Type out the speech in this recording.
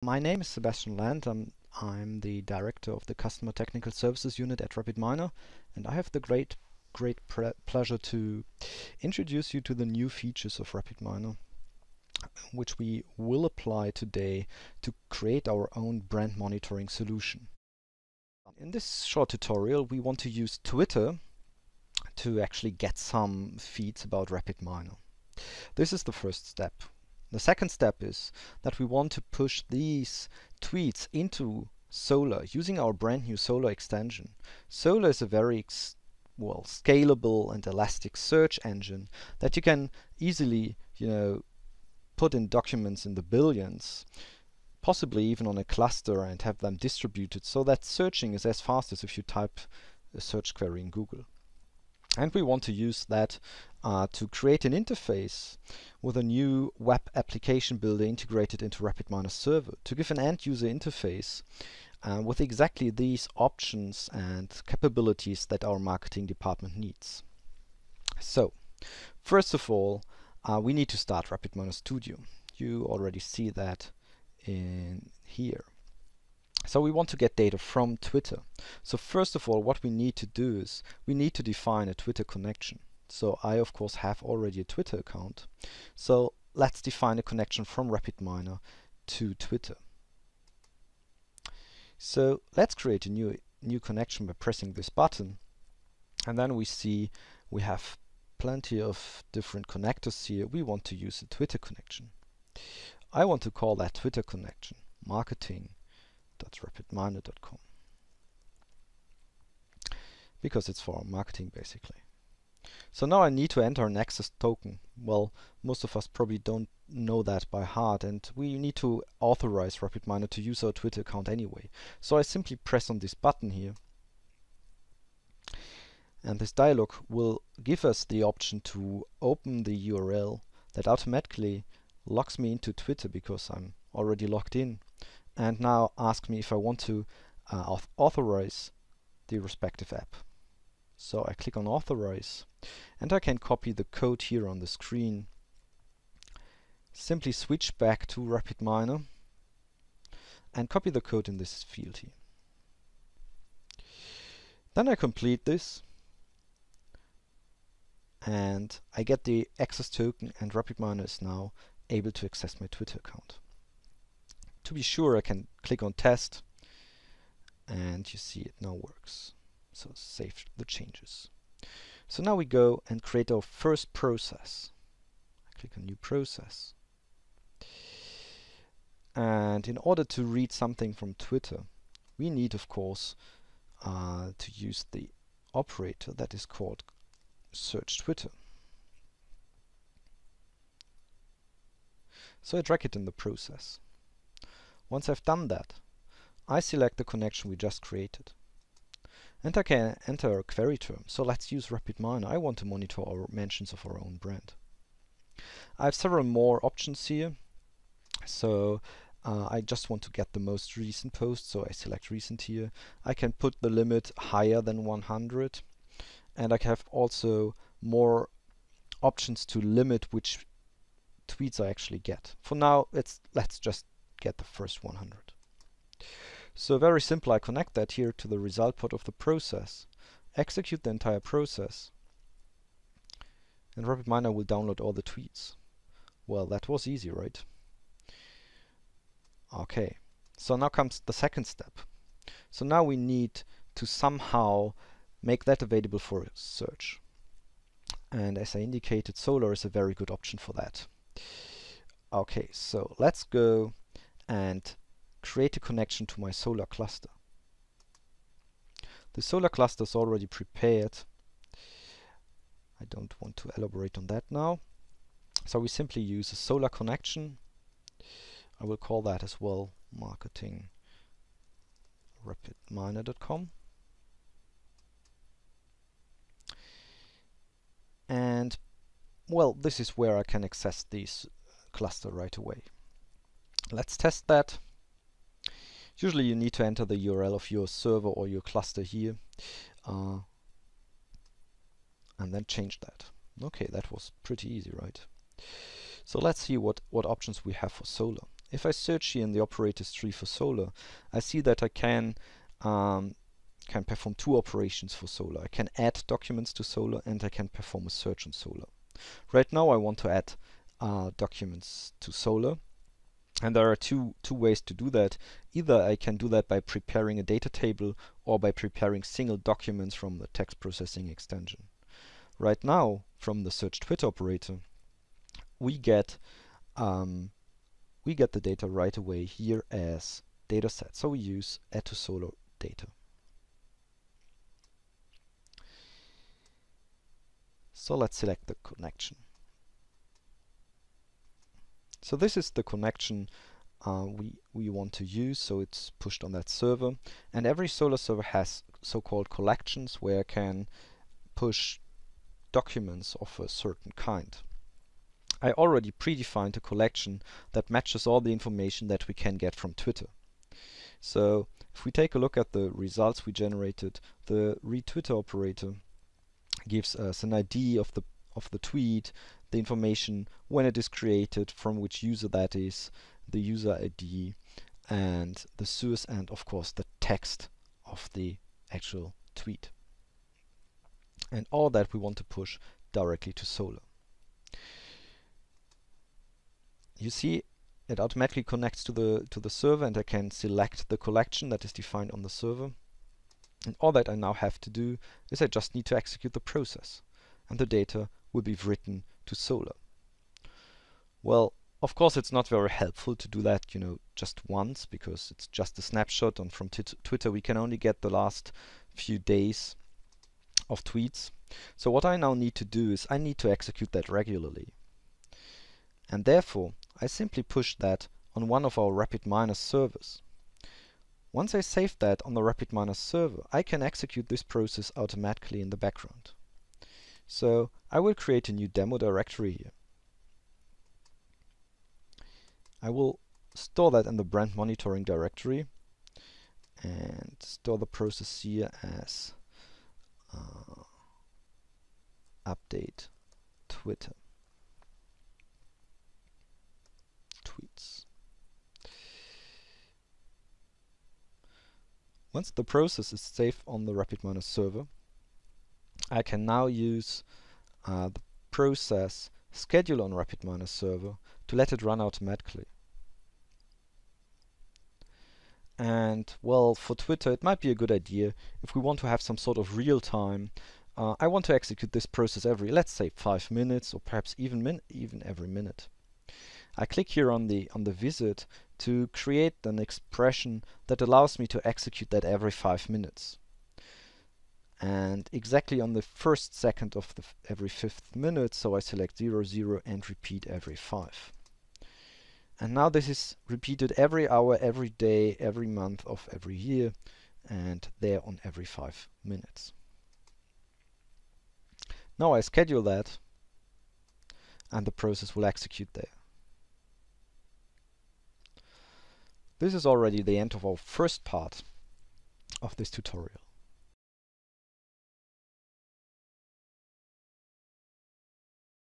My name is Sebastian Land. I'm the director of the Customer Technical Services Unit at Rapidminer, and I have the great pleasure to introduce you to the new features of Rapidminer, which we will apply today to create our own brand monitoring solution. In this short tutorial, we want to use Twitter to actually get some feeds about Rapidminer. This is the first step. The second step is that we want to push these tweets into Solr using our brand new Solr extension. Solr is a very scalable and elastic search engine that you can easily, put in documents in the billions, possibly even on a cluster, and have them distributed so that searching is as fast as if you type a search query in Google. And we want to use that to create an interface with a new web application builder integrated into Rapidminer server to give an end-user interface with exactly these options and capabilities that our marketing department needs. So, first of all, we need to start Rapidminer Studio. You already see that in here. So we want to get data from Twitter. So first of all, what we need to do is we need to define a Twitter connection. So I, of course, have already a Twitter account. So let's define a connection from Rapidminer to Twitter. So let's create a new connection by pressing this button. And then we see we have plenty of different connectors here. We want to use a Twitter connection. I want to call that Twitter connection marketing.rapidminer.com, because it's for our marketing basically. So now I need to enter an access token. Well, most of us probably don't know that by heart, and we need to authorize Rapidminer to use our Twitter account anyway. So I simply press on this button here, and this dialog will give us the option to open the URL that automatically logs me into Twitter because I'm already logged in, and now ask me if I want to authorize the respective app. So I click on authorize, and I can copy the code here on the screen, simply switch back to Rapidminer and copy the code in this field here. Then I complete this and I get the access token, and Rapidminer is now able to access my Twitter account. To be sure, I can click on test, and you see it now works. So save the changes. So now we go and create our first process. I click on new process. And in order to read something from Twitter, we need, of course, to use the operator that is called search Twitter. So I drag it in the process. Once I've done that, I select the connection we just created. And I can enter a query term. So let's use Rapidminer. I want to monitor our mentions of our own brand. I have several more options here. So I just want to get the most recent post, so I select recent here. I can put the limit higher than 100. And I have also more options to limit which tweets I actually get. For now, let's just get the first 100. So very simple, I connect that here to the result pod of the process, execute the entire process, and Rapidminer will download all the tweets. Well, that was easy, right? Okay, so now comes the second step. So now we need to somehow make that available for search. And as I indicated, Solr is a very good option for that. Okay, so let's go and create a connection to my Solr cluster. The Solr cluster is already prepared. I don't want to elaborate on that now. So we simply use a Solr connection. I will call that as well marketing.rapidminer.com. And well, this is where I can access this cluster right away. Let's test that. Usually you need to enter the URL of your server or your cluster here and then change that. Okay, that was pretty easy, right? So let's see what options we have for Solr. if I search here in the operators tree for Solr, I see that I can perform two operations for Solr. I can add documents to Solr and I can perform a search on Solr. Right now I want to add documents to Solr, and there are two ways to do that. Either I can do that by preparing a data table or by preparing single documents from the text processing extension. Right now, from the search Twitter operator, we get the data right away here as dataset. So we use add to Solr data. So let's select the connection. So this is the connection we want to use, so it's pushed on that server. And every Solr server has so-called collections where I can push documents of a certain kind. I already predefined a collection that matches all the information that we can get from Twitter. So if we take a look at the results we generated, the read Twitter operator gives us an ID of the tweet, the information when it is created, from which user that is, the user ID, and the source, and of course the text of the actual tweet. And all that we want to push directly to Solr. You see, it automatically connects to the server, and I can select the collection that is defined on the server. And all that I now have to do is I just need to execute the process, and the data will be written to Solr. Well, of course it's not very helpful to do that, just once, because it's just a snapshot, and from Twitter we can only get the last few days of tweets. So what I now need to do is I need to execute that regularly. And therefore, I simply push that on one of our Rapidminer servers. Once I save that on the Rapidminer server, I can execute this process automatically in the background. So I will create a new demo directory here. I will store that in the brand monitoring directory and store the process here as update Twitter tweets. Once the process is saved on the Rapidminer server, I can now use the process schedule on Rapidminer server to let it run automatically. And well, for Twitter it might be a good idea if we want to have some sort of real time. I want to execute this process every, let's say, 5 minutes, or perhaps even every minute. I click here on the visit to create an expression that allows me to execute that every 5 minutes. And exactly on the first second of every 5th minute, so I select 00 and repeat every 5. And now this is repeated every hour, every day, every month of every year, and there on every 5 minutes. Now I schedule that, and the process will execute there. This is already the end of our first part of this tutorial.